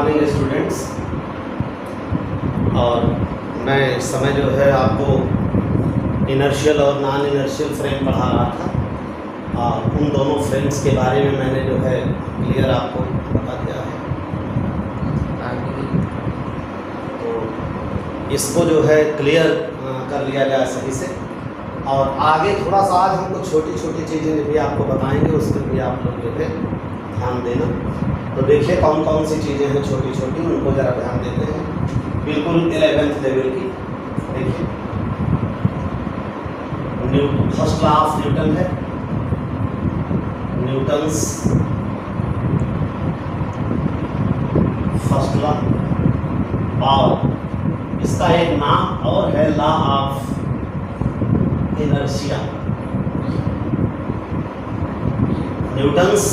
Morning students. और मैं इस समय जो है आपको इनर्शियल और नॉन इनर्शियल फ्रेम पढ़ा रहा था और उन दोनों फ्रेम्स के बारे में मैंने जो है क्लियर आपको बता दिया है। तो इसको जो है क्लियर कर लिया जाए सही से, और आगे थोड़ा सा आज हमको छोटी छोटी चीज़ें भी आपको बताएंगे, उस पर भी आप लोग जो है ध्यान देना। तो देखिए कौन कौन सी चीज़ें हैं छोटी छोटी, उनको ज़रा ध्यान देते हैं। बिल्कुल 11th लेवल की देखिए, फर्स्ट लॉ ऑफ न्यूटन है, न्यूटन्स फर्स्ट लॉ, और इसका एक नाम और है law of inertia. Newton's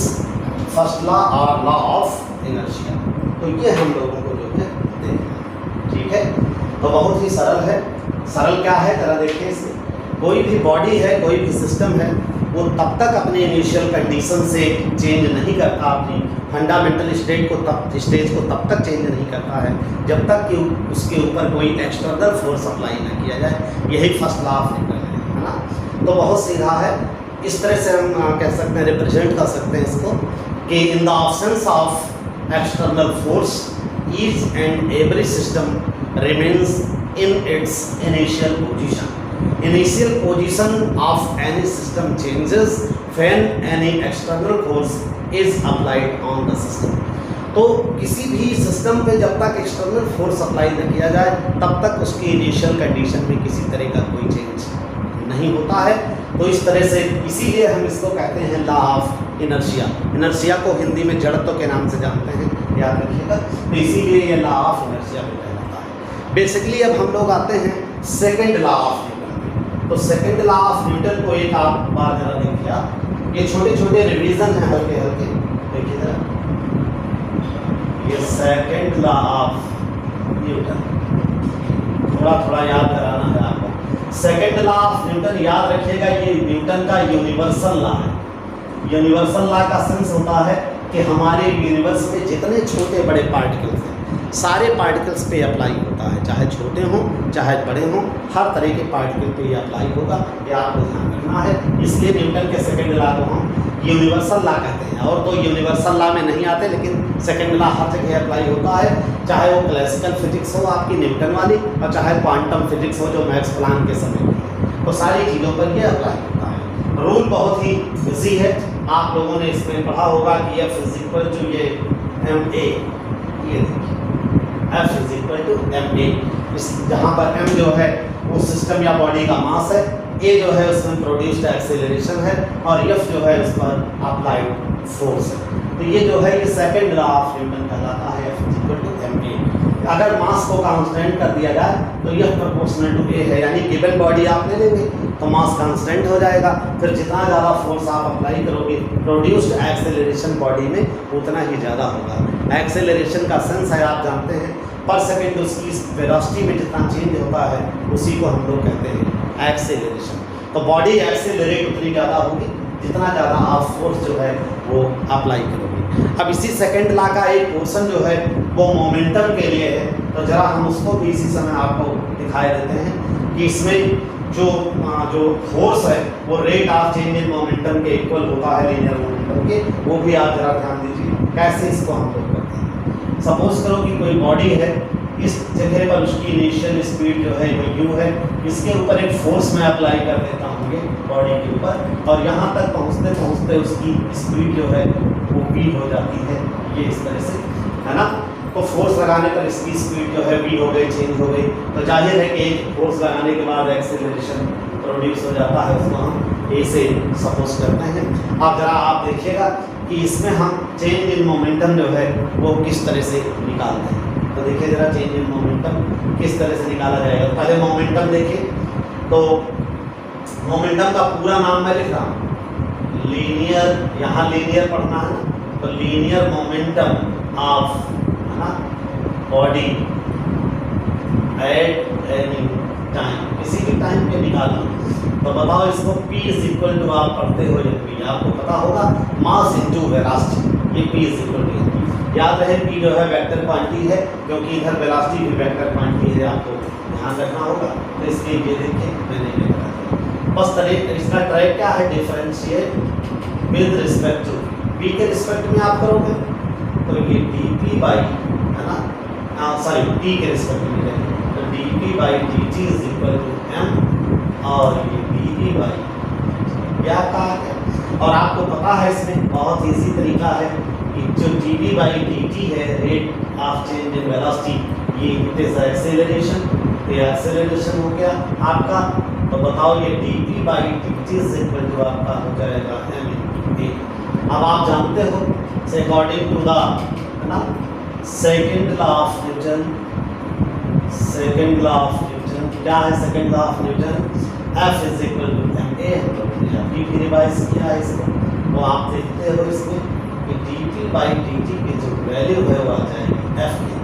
first law और लॉ ऑफ इनर्शिया, तो ये हम लोगों को जो है देखना, ठीक है। तो बहुत ही सरल है। सरल क्या है जरा देखिए इसमें, कोई भी बॉडी है, कोई भी सिस्टम है, वो तब तक अपने इनिशियल कंडीशन से चेंज नहीं करता, अपनी फंडामेंटल स्टेज को तब तक चेंज नहीं करता है जब तक कि उसके ऊपर कोई एक्सटर्नल फोर्स अप्लाई न किया जाए। यही फर्स्ट लॉ ऑफ न्यूटन है ना। तो बहुत सीधा है, इस तरह से हम कह सकते हैं, रिप्रेजेंट कर सकते हैं इसको कि in the absence of external force each and every system remains in its initial position. Initial position of any system changes when any external force is applied on the system। तो किसी भी system पे जब तक external force apply न किया जाए तब तक उसकी इनिशियल कंडीशन में किसी तरह का कोई चेंज नहीं होता है। तो इस तरह से इसीलिए हम इसको कहते हैं लॉ ऑफ इनर्शिया। इनर्शिया को हिंदी में जड़त्व के नाम से जानते हैं, याद रखिएगा। तो इसीलिए ये लॉ ऑफ इनर्शिया भी कहलाता है। बेसिकली अब हम लोग आते हैं सेकेंड लॉ ऑफ। तो सेकेंड लॉ ऑफ न्यूटन को एक आप बार जरा देखिए, ये छोटे छोटे रिवीजन हैं हल्के हल्के, देखिए जरा। ये सेकेंड लॉ ऑफ न्यूटन थोड़ा थोड़ा याद कराना है आपको। सेकेंड लॉ ऑफ न्यूटन याद रखिएगा, ये न्यूटन का यूनिवर्सल लॉ है। यूनिवर्सल लॉ का सेंस होता है कि हमारे यूनिवर्स में जितने छोटे बड़े पार्टिकल्स हैं सारे पार्टिकल्स पे अप्लाई होता है, चाहे छोटे हों चाहे बड़े हों, हर तरह के पार्टिकल पे ये अप्लाई होगा, ये आपको ध्यान रखना है। इसलिए न्यूटन के सेकेंड लॉ को हम यूनिवर्सल लॉ कहते हैं। और तो यूनिवर्सल लॉ में नहीं आते, लेकिन सेकेंड लॉ हर जगह अप्लाई होता है, चाहे वो क्लासिकल फिजिक्स हो आपकी न्यूटन वाली, और चाहे क्वांटम फिजिक्स हो जो मैक्स प्लांक के समय की है। तो सारी चीज़ों पर ये अप्लाई होता है। रूल बहुत ही ईजी है, आप लोगों ने इसमें पढ़ा होगा कि एफ इज इक्वल टू ये ma, ये देखिए F is equal to ma। इस जहाँ पर m जो है वो सिस्टम या बॉडी का मास है, a जो है उसमें प्रोड्यूस्ड एक्सेलरेशन है, और f जो है उस पर अप्लाइड फोर्स है। तो ये जो है ये सेकेंड लॉ ऑफ न्यूटन कहलाता है, F is equal to ma। अगर मास को कांस्टेंट कर दिया जाए तो यह प्रोपोर्शनल टू a है, यानी गिवन बॉडी आप ले लेंगे तो मास कांस्टेंट हो जाएगा। फिर जितना ज़्यादा फोर्स आप अप्लाई करोगे प्रोड्यूस्ड एक्सेलरेशन बॉडी में उतना ही ज़्यादा होगा। एक्सेलरेशन का सेंस है आप जानते हैं, पर सेकेंड उसकी वेलोसिटी में जितना चेंज होता है उसी को हम लोग कहते हैं एक्सेलरेशन। तो बॉडी एक्सेलरेट उतनी ज़्यादा होगी जितना ज़्यादा आप फोर्स जो है वो अप्लाई करोगे। अब इसी सेकेंड लॉ का एक पोर्शन जो है वो मोमेंटम के लिए है, तो ज़रा हम उसको भी इसी समय आपको दिखाई देते हैं कि इसमें जो फोर्स है वो rate of change in momentum के इक्वल होता है लीनियर मोमेंटम के। वो भी आप जरा ध्यान दीजिए कैसे इसको हम लोग करते हैं। सपोज करो कि कोई बॉडी है, इस जगह पर उसकी इनिशियल स्पीड जो है वो u है, इसके ऊपर एक फोर्स मैं अप्लाई कर देता हूँ ये बॉडी के ऊपर, और यहाँ तक पहुँचते पहुँचते उसकी स्पीड जो है वो v हो जाती है, ये इस तरह से, है ना। तो फोर्स लगाने पर इसकी स्पीड जो है v हो गई, चेंज हो गई। तो जाहिर है कि एक फोर्स लगाने के बाद एक्सेलरेशन प्रोड्यूस हो जाता है, उसको हम a से सपोज करते हैं। अब जरा आप देखिएगा कि इसमें हम चेंज इन मोमेंटम जो है वो किस तरह से निकालते हैं। तो देखिए जरा चेंज इन मोमेंटम किस तरह से निकाला जाएगा। पहले मोमेंटम देखिए, तो मोमेंटम का पूरा नाम मैं लिख रहा हूँ, लीनियर, यहाँ लीनियर पढ़ना है, तो लीनियर मोमेंटम ऑफ, है ना, बॉडी एट एनी टाइम, किसी भी टाइम पे निकालना। तो बताओ इसको P इज इक्वल टू, आप पढ़ते हो जब भी आपको पता होगा मास इंटू वेलोसिटी, ये P इज इक्वल टू याद रहे p जो है वेक्टर क्वांटिटी है, क्योंकि इधर वेलोसिटी भी वेक्टर क्वांटिटी है, आपको ध्यान रखना होगा। तो इसके ये देखिए मैंने ये करा दिया। बस तरीका इसका ट्रैक क्या है, differentiate with respect to p के रिस्पेक्ट में आप करोगे तो ये dp बाई, है ना, सॉरी t के रिस्पेक्ट में लेंगे तो dp by dt is equal to m और ये dp बाई क्या कहा गया। और आपको पता है इसमें बहुत इजी तरीका है कि जो dp बाई dt है, rate of change in velocity, ये इट इज एक्सेलरेशन, तो ये एक्सेलरेशन हो गया आपका। तो बताओ ये dp by dt is equal to आपका हो जाएगा m। अब आप जानते हो अकॉर्डिंग टू द, है ना, second law of Newton, second law of Newton क्या है, second law of Newton F is equal to ma, अभी भी रिवाइज किया है इसको। तो आप देखते हो इसमें कि dp बाई dt की जो वैल्यू है वो आ जाएगी F की,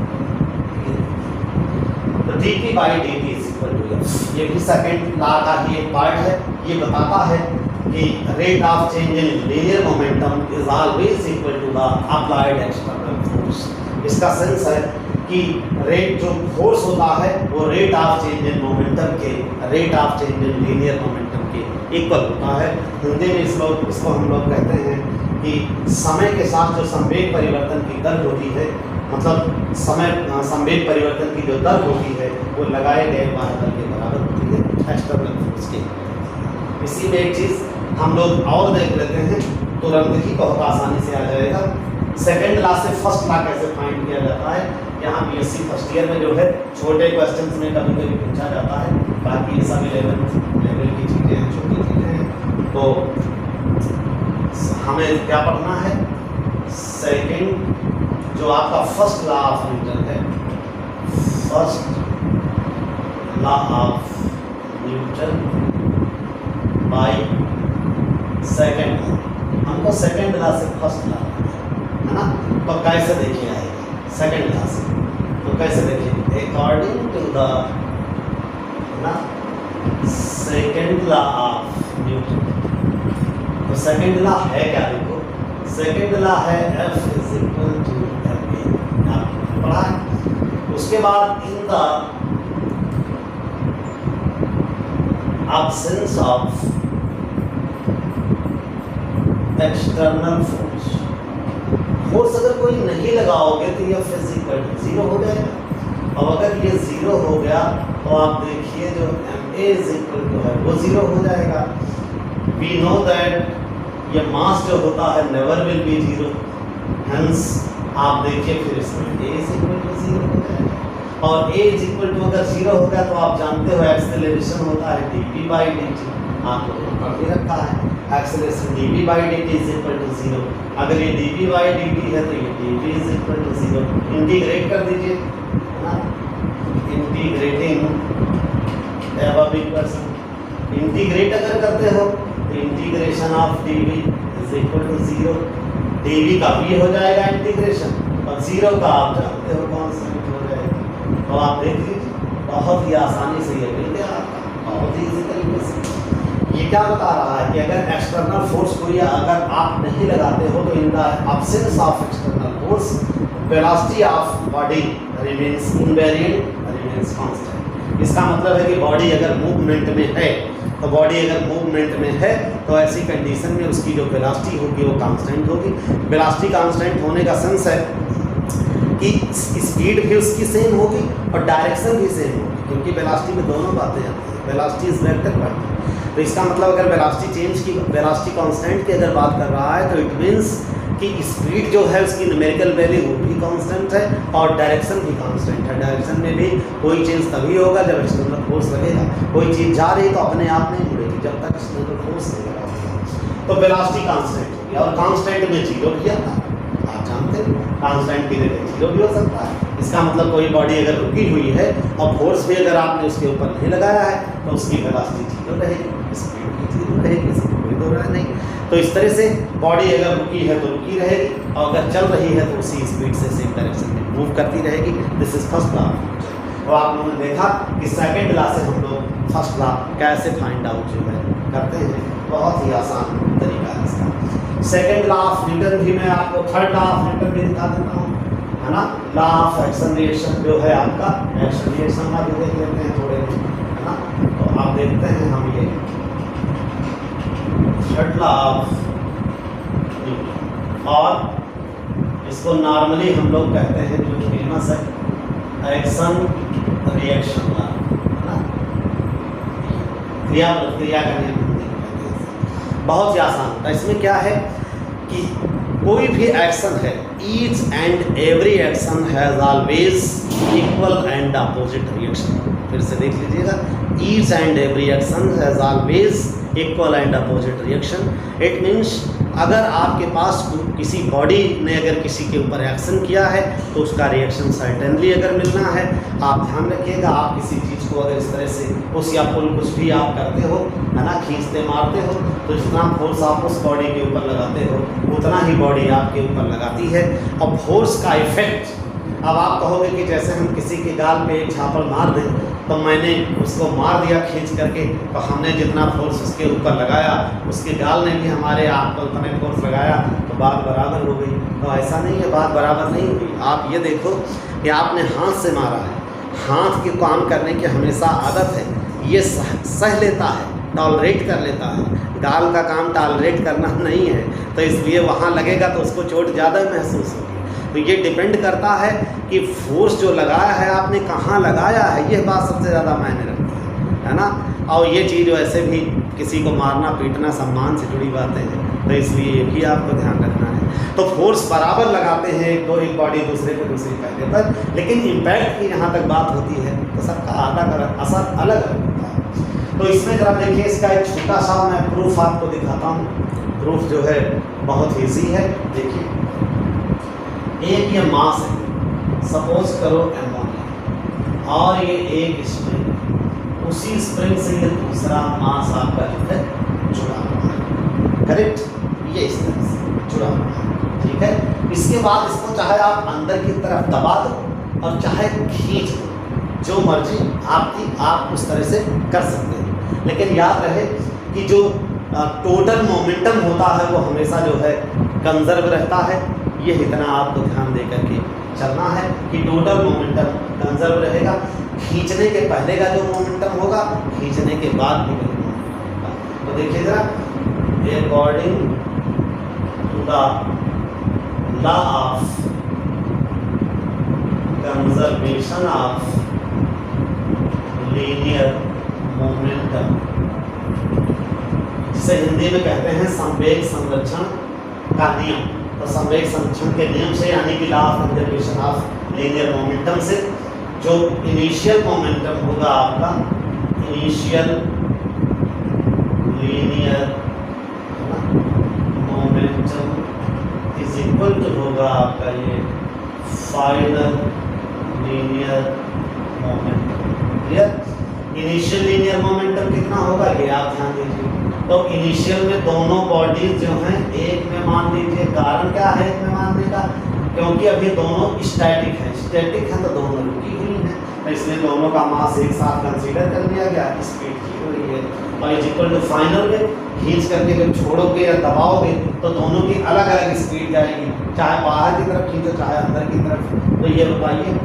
तो dp by dt is equal to F। ये भी सेकंड लॉ का ही एक पार्ट है, ये बताता है कि rate of change in linear momentum is always equal to the applied external force. इसका सेंस है कि रेट जो फोर्स होता है वो rate of change in momentum के, rate of change in linear momentum के इक्वल होता है। हिंदी में इसको हम लोग कहते हैं कि समय के साथ जो संवेग परिवर्तन की दर होती है, मतलब संवेग परिवर्तन की जो दर होती है वो लगाए गए बाह्य बल के बराबर होती है, एक्सटर्नल फोर्स के। इसी में एक चीज़ हम लोग और देख लेते हैं, तुरंत ही बहुत आसानी से आ जाएगा। सेकंड लॉ से फर्स्ट लॉ कैसे फाइंड किया जाता है, यहाँ बीएससी फर्स्ट ईयर में जो है छोटे क्वेश्चंस में कभी कभी पूछा जाता है, बाकी ये सभी लेवल की चीज़ें हैं, छोटी चीज़ें हैं। तो हमें क्या पढ़ना है, सेकंड जो आपका फर्स्ट लॉ ऑफ न्यूटन है, first law of Newton by second, हमको सेकंड लॉ से फर्स्ट लॉ, है ना, तो कैसे देखिए आएगा सेकंड लॉ से, तो कैसे देखिए अकॉर्डिंग टू द, ना, सेकंड लॉ ऑफ न्यूटन। तो सेकंड लॉ है क्या, देखो सेकंड लॉ है F is equal to ma, आपने पढ़ा है। उसके बाद in the absence of external force अगर कोई नहीं लगाओगे तो यह फिजिकल जीरो हो जाएगा। और अगर ये जीरो हो गया तो आप देखिए जो ma इज इक्वल टू है वो जीरो हो जाएगा। वी नो दैट ये मास जो होता है never will be zero, hence आप देखिए फिर इसमें a is equal to zero हो जाएगा। और a इज इक्वल टू अगर जीरो हो गया तो आप जानते हो एक्सेलरेशन होता है dp बाई dt, आप लोगों ने पढ़ रखा है acceleration dp by dt is equal to zero. अगर ये dp बाई dt है तो ये dp is equal to zero. Integrate कर दीजिए, है ना, इंटीग्रेटिंग एबव इक्वेशन, इंटीग्रेट अगर करते हो तो integration of dv is equal to zero. dv का भी हो जाएगा इंटीग्रेशन और जीरो का आप जानते हो कांस्टेंट हो जाएगा। तो आप देख लीजिए बहुत ही आसानी से ये मिल गया आपका, बहुत ही इजी तरीके से। ये क्या बता रहा है कि अगर एक्सटर्नल फोर्स को या अगर आप नहीं लगाते हो तो in the absence of external force velocity of body remains invariant, remains constant. इसका मतलब है कि बॉडी अगर मूवमेंट में है, तो बॉडी अगर मूवमेंट में है तो ऐसी कंडीशन में उसकी जो वेलोसिटी होगी वो कांस्टेंट होगी। वेलोसिटी कांस्टेंट होने का सेंस है कि स्पीड भी उसकी सेम होगी और डायरेक्शन भी सेम होगी, क्योंकि वेलोसिटी में दोनों बातें आती हैं। वेलोसिटी इज वेक्टर क्वांटिटी, तो इसका मतलब अगर वेलोसिटी चेंज की, वेलोसिटी कांस्टेंट की अगर बात कर रहा है तो इट मीन्स कि स्पीड जो है उसकी न्यूमेरिकल वैल्यू वो भी कांस्टेंट है और डायरेक्शन भी कांस्टेंट है। डायरेक्शन में भी कोई चेंज तभी होगा जब एक्सटर्नल फोर्स लगेगा। कोई चीज़ जा रही तो अपने आप नहीं मुड़ेगी जब तक एक्सटर्नल फोर्स नहीं लगा। तो वेलोसिटी कांस्टेंट होगी और कांस्टेंट में जीरो भी आता है, आप जानते हैं कांस्टेंट की जगह जीरो भी हो सकता है। इसका मतलब कोई बॉडी अगर रुकी हुई है और फोर्स भी अगर आपने उसके ऊपर नहीं लगाया है तो उसकी वेलोसिटी जीरो रहेगी, स्पीड भी जीरो रहेगी, इसमें कोई दो राय नहीं। तो इस तरह से बॉडी अगर रुकी है तो रुकी रहेगी और अगर चल रही है तो उसी स्पीड से सेम डायरेक्शन में मूव करती रहेगी। This is first law. तो आप लोगों ने देखा कि सेकंड लॉ से हम लोग फर्स्ट लॉ कैसे फाइंड आउट जो है करते हैं, बहुत ही आसान तरीका है इसका। सेकंड लॉ ऑफ न्यूटन भी मैं आपको, थर्ड लॉ ऑफ न्यूटन भी दिखा देता हूँ। है ना। लॉ ऑफ एक्शन रिएक्शन जो है आपका, एक्शन रिएक्शन का भी देख लेते हैं थोड़े, है ना। तो आप देखते हैं हम ये थर्ड लॉ ऑफ, और इसको नॉर्मली हम लोग कहते हैं जो फेमस है एक्शन रिएक्शन लॉ, है ना। क्रिया प्रतिक्रिया का नियम बहुत ही आसान होता है। इसमें क्या है कि कोई भी एक्शन है, each and every action has always equal and opposite reaction. फिर से देख लीजिएगा, each and every action has always equal and opposite reaction. It means अगर आपके पास किसी बॉडी ने अगर किसी के ऊपर एक्शन किया है तो उसका रिएक्शन सर्टेनली अगर मिलना है। आप ध्यान रखिएगा, आप किसी चीज़ को अगर इस तरह से पुश या पुल कुछ भी आप करते हो, है ना, खींचते मारते हो, तो जितना फोर्स आप उस बॉडी के ऊपर लगाते हो उतना ही बॉडी आपके ऊपर लगाती है। और फोर्स का इफेक्ट, अब आप कहोगे कि जैसे हम किसी के गाल पे एक झापड़ मार दें, तो मैंने उसको मार दिया खींच करके, तो हमने जितना फोर्स उसके ऊपर लगाया उसके गाल ने भी हमारे आप पर उतना फोर्स लगाया, तो बात बराबर हो गई। तो ऐसा नहीं है, बात बराबर नहीं हुई। आप ये देखो कि आपने हाथ से मारा है, हाथ के काम करने की हमेशा आदत है, ये सह लेता है, टॉलरेट कर लेता है। गाल का काम टॉलरेट करना नहीं है, तो इसलिए वहाँ लगेगा तो उसको चोट ज़्यादा महसूस होगी। तो ये डिपेंड करता है कि फोर्स जो लगाया है आपने कहाँ लगाया है, यह बात सबसे ज़्यादा मायने रखती है ना। और ये चीज़ वैसे भी किसी को मारना पीटना सम्मान से जुड़ी बातें हैं, तो इसलिए ये भी आपको ध्यान रखना है। तो फोर्स बराबर लगाते हैं एक बॉडी दूसरे को दूसरे पहले पर, लेकिन इम्पैक्ट की जहाँ तक बात होती है तो सबका आधा असर अलग अलग होता है। तो इसमें जरा देखिए, इसका एक छोटा सा मैं प्रूफ आपको दिखाता हूँ। प्रूफ जो है बहुत ईजी है। देखिए, एक ये मास है, सपोज करो एमोनिया, और ये एक स्प्रिंग, उसी स्प्रिंग से ये दूसरा मास आपका जो है जुड़ा हुआ है, करेक्ट, ये इस तरह से जुड़ा हुआ है, ठीक है। इसके बाद इसको चाहे आप अंदर की तरफ दबा दो और चाहे खींच दो, जो मर्जी आपकी, आप उस तरह से कर सकते हैं। लेकिन याद रहे कि जो टोटल मोमेंटम होता है वो हमेशा जो है कंजर्व रहता है। ये इतना आपको ध्यान दे करके चलना है कि टोटल मोमेंटम कंजर्व रहेगा। खींचने के पहले का जो मोमेंटम होगा, खींचने के बाद भी वही मोमेंटम होगा। तो देखिए जरा, according to the law of conservation of linear momentum, जिसे हिंदी में कहते हैं संवेग संरक्षण का नियम। तो संवेग संरक्षण के नियम से, यानी कि law of conservation of linear momentum से, जो इनिशियल मोमेंटम होगा आपका, initial linear momentum is equal to होगा आपका ये final linear momentum. Clear? Initial linear momentum कितना होगा ये आप ध्यान दीजिए। तो इनिशियल में दोनों बॉडीज जो हैं एक में मान लीजिए। कारण क्या है एक में मानने का? क्योंकि अभी दोनों स्टैटिक हैं। स्टैटिक हैं तो दोनों रुकी हुई हैं, तो इसलिए दोनों का मास एक साथ कंसीडर कर लिया गया। स्पीड की हुई है और इज इक्वल टू फाइनल में खींच करके जब छोड़ोगे या दबाओगे तो दोनों की अलग अलग स्पीड जाएगी, चाहे बाहर की तरफ खींचो चाहे अंदर की तरफ। तो ये बताइए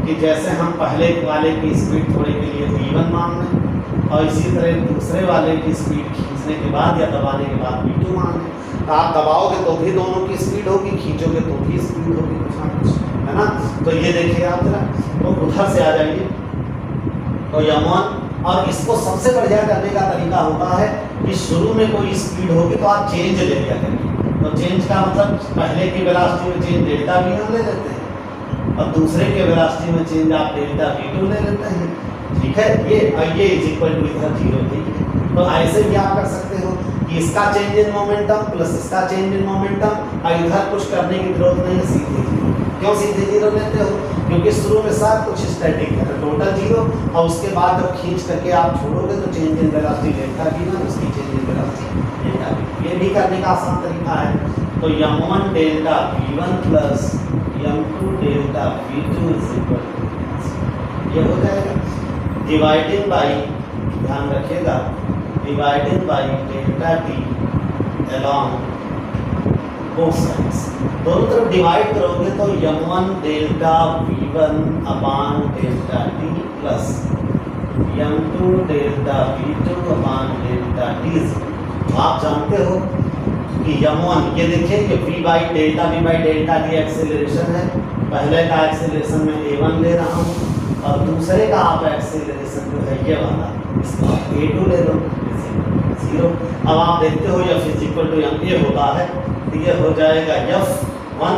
कि जैसे हम पहले वाले की स्पीड थोड़े के लिए v1 मान लें और इसी तरह दूसरे वाले की स्पीड खींचने के बाद या दबाने के बाद v2 मान लें। तो आप दबाओगे तो भी दोनों की स्पीड होगी, खींचोगे तो भी स्पीड होगी, कुछ ना कुछ, है ना। तो ये देखिए आप जरा, तो उधर से आ जाइए। तो m1, और इसको सबसे बढ़िया करने का तरीका होता है कि शुरू में कोई स्पीड होगी तो आप चेंज ले लिया करिए। तो चेंज का मतलब पहले की वेलोसिटी में चेंज डेल्टा v1 ले लेते हैं और दूसरे के वेलोसिटी में चेंज आप डेल्टा v2 ले लेते हैं, ठीक है। ये इज इक्वल टू इधर 0, ठीक है। तो ऐसे भी आप कर सकते हो कि इसका चेंज इन मोमेंटम प्लस इसका चेंज इन मोमेंटम, और इधर कुछ करने की जरूरत नहीं है, सीधे 0। क्यों सीधे 0 लेते हो? क्योंकि शुरू में सब कुछ स्टैटिक है, तो टोटल 0, और उसके बाद जब खींच करके आप छोड़ोगे तो change in velocity delta v1, उसकी change in velocity delta v2। ये भी करने का आसान तरीका है। तो m1 delta v1 plus m2 delta v2 is equal to, ये हो जाएगा डिवाइडिंग बाई, ध्यान रखिएगा, dividing by delta t along both sides, दोनों तरफ डिवाइड करोगे तो m1 delta v1 upon delta t plus m2 delta v2 upon delta t। आप जानते हो कि m1 ये देखिए कि v by delta t acceleration है, पहले का एक्सेलरेशन में a1 ले रहा हूँ और दूसरे का आप एक्सेलरेशन जो है ये वाला इसका a2 ले लो, 0। अब आप देखते हो f is equal to m ये होता है तो ये हो जाएगा f1,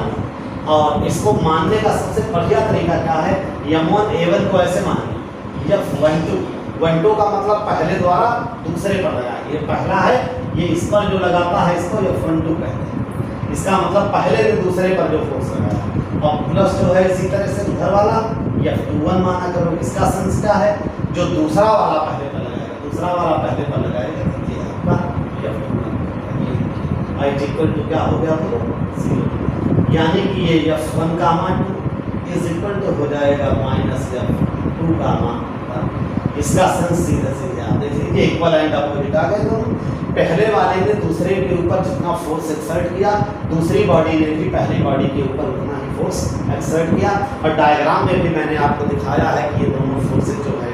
और इसको मानने का सबसे बढ़िया तरीका क्या है, m1 a1 को ऐसे मानिए f12 का मतलब पहले द्वारा दूसरे पर लगाए, ये पहला है, ये इस पर जो लगाता है इसको f12 कहते हैं, इसका मतलब पहले ने दूसरे पर जो फोर्स लगाया, और प्लस जो है इसी तरह से उधर वाला f21 माना करो। इसका सेंस क्या है, जो दूसरा वाला पहले पर लगाएगा, दूसरा वाला पहले पर लगाएगा तो ये आपका f21 आई इक्वल टू क्या हो गया, तो 0, यानी कि ये f1 का मान इज इक्वल टू हो जाएगा माइनस f2 का मान। इसका सेंस सीधे सीधे आप देख लीजिए इक्वल एंड अपोजिट आ गए दोनों। पहले वाले ने दूसरे के ऊपर जितना फोर्स एक्सर्ट किया, दूसरी बॉडी ने भी पहली बॉडी के ऊपर उतना ही फोर्स एक्सर्ट किया, और डायग्राम में भी मैंने आपको दिखाया है कि ये दोनों फोर्सेस जो है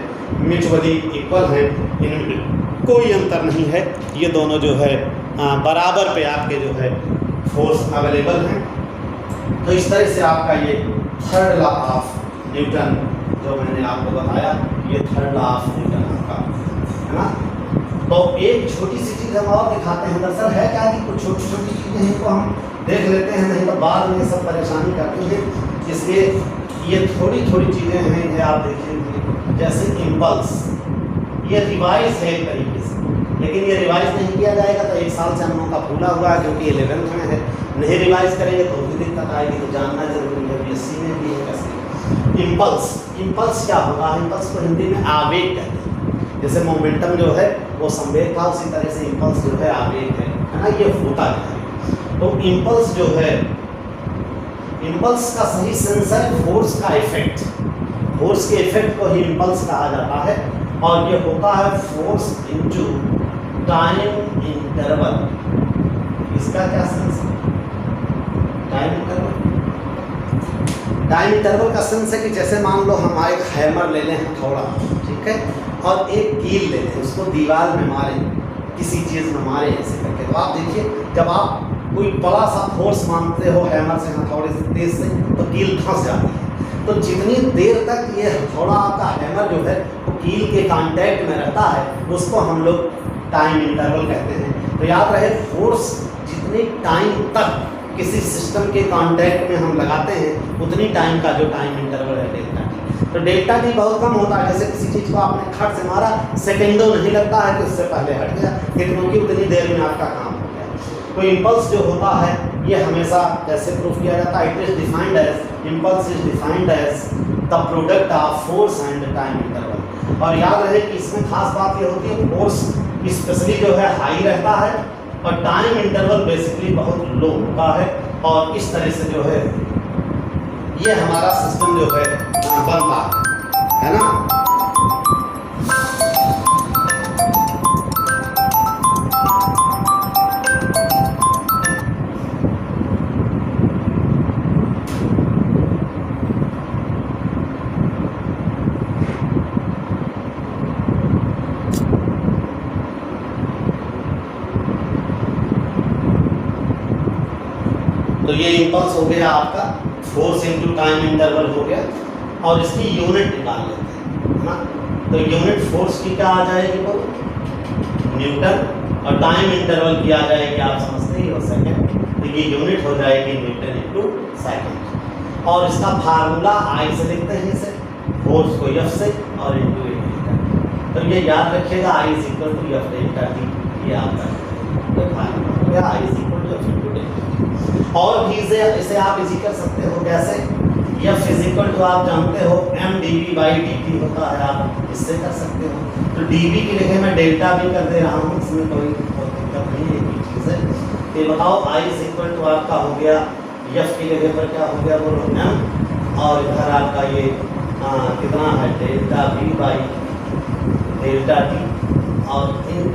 म्यूचुअली इक्वल हैं, इनमें कोई अंतर नहीं है, ये दोनों जो है बराबर पे आपके जो है फोर्स अवेलेबल हैं। तो इस तरह से आपका ये थर्ड लॉ ऑफ न्यूटन जो मैंने आपको बताया, ये थर्ड लॉ ऑफ न्यूटन आपका है ना। तो एक छोटी सी चीज़ हम और दिखाते हैं, दरअसल है क्या कि कुछ छोटी छोटी चीज़ें इनको हम देख लेते हैं, नहीं तो बाद में सब परेशानी करती हैं, इसलिए ये थोड़ी थोड़ी चीज़ें हैं ये आप देखेंगे, जैसे इम्पल्स, ये रिवाइज है एक तरीके से, लेकिन ये रिवाइज नहीं किया जाएगा तो एक साल से हम लोगों का भूला हुआ है, क्योंकि 11th में है, नहीं रिवाइज करेंगे तो भी दिक्कत आएगी, तो जानना जरूरी है, BSc में भी है कैसे। इम्पल्स क्या होगा, इम्पल्स को हिंदी में आवेग कहते हैं, जैसे मोमेंटम जो है वो संवेग था, उसी तरह से इम्पल्स जो है आवेग है ना, ये होता है। तो इम्पल्स जो है, इम्पल्स का सही सेंस है फोर्स का इफेक्ट, फोर्स के इफेक्ट को ही इम्पल्स कहा जाता है, और ये होता है फोर्स इनटू टाइम इंटरवल। इसका क्या सेंस है, टाइम इंटरवल, टाइम इंटरवल का सेंस है कि जैसे मान लो हम एक हैमर ले लें हथौड़ा, ठीक है, और एक कील ले लें, उसको दीवार में मारें, किसी चीज़ में मारें ऐसे करके, तो आप देखिए जब आप कोई बड़ा सा फोर्स मानते हो हैमर से, हथौड़े से तेज से, तो कील धंस जाती है। तो जितनी देर तक ये हथौड़ा आपका हैमर जो है वो कील के कांटेक्ट में रहता है, उसको हम लोग टाइम इंटरवल कहते हैं। तो याद रहे, फोर्स जितनी टाइम तक किसी सिस्टम के कांटेक्ट में हम लगाते हैं, उतनी टाइम का जो टाइम इंटरवल है डेल्टा टी। तो डेल्टा टी बहुत कम होता है, जैसे किसी चीज़ को आपने खट से मारा, सेकेंडों नहीं लगता है कि उससे पहले हट गया, क्योंकि उतनी देर में आपका काम हो गया। तो इम्पल्स जो होता है ये हमेशा कैसे प्रूफ किया जाता है, it is defined as, impulse is defined as the product of force and time interval. और याद रहे कि इसमें खास बात ये होती है, फोर्स स्पेशली जो है हाई रहता है, और टाइम इंटरवल बेसिकली बहुत लो होता है, और इस तरह से जो है ये हमारा सिस्टम जो है बनता है ना। तो ये इम्पल्स हो गया आपका, फोर्स इनटू टाइम इंटरवल हो गया, और इसकी यूनिट निकाल लेते हैं, है ना। तो यूनिट फोर्स की क्या आ जाएगी, वो न्यूटन, और टाइम इंटरवल की आ जाएगी, आप समझते ही हो सेकेंड, तो ये यूनिट हो जाएगी न्यूटन इनटू सेकेंड। और इसका फार्मूला आई से लिखते हैं इसे, फोर्स को एफ से और इनटू डेल्टा। तो ये याद रखिएगा, I is equal to F delta T, ये आपका फार्मूला हो गया, I is equal to F into delta. और भी इसे आप इजी कर सकते हो, कैसे, या फिजिकल टू आप जानते हो m d v by d t होता है, आप इससे कर सकते हो। तो डी वी की जगह मैं डेल्टा भी कर दे रहा हूँ, इसमें कोई दिक्कत नहीं है, कोई चीज़ है। तो बताओ आई इज इक्वल टू आपका हो गया, एफ की जगह पर क्या हो गया, बोलो एम, और इधर आपका ये कितना है delta we by delta T, और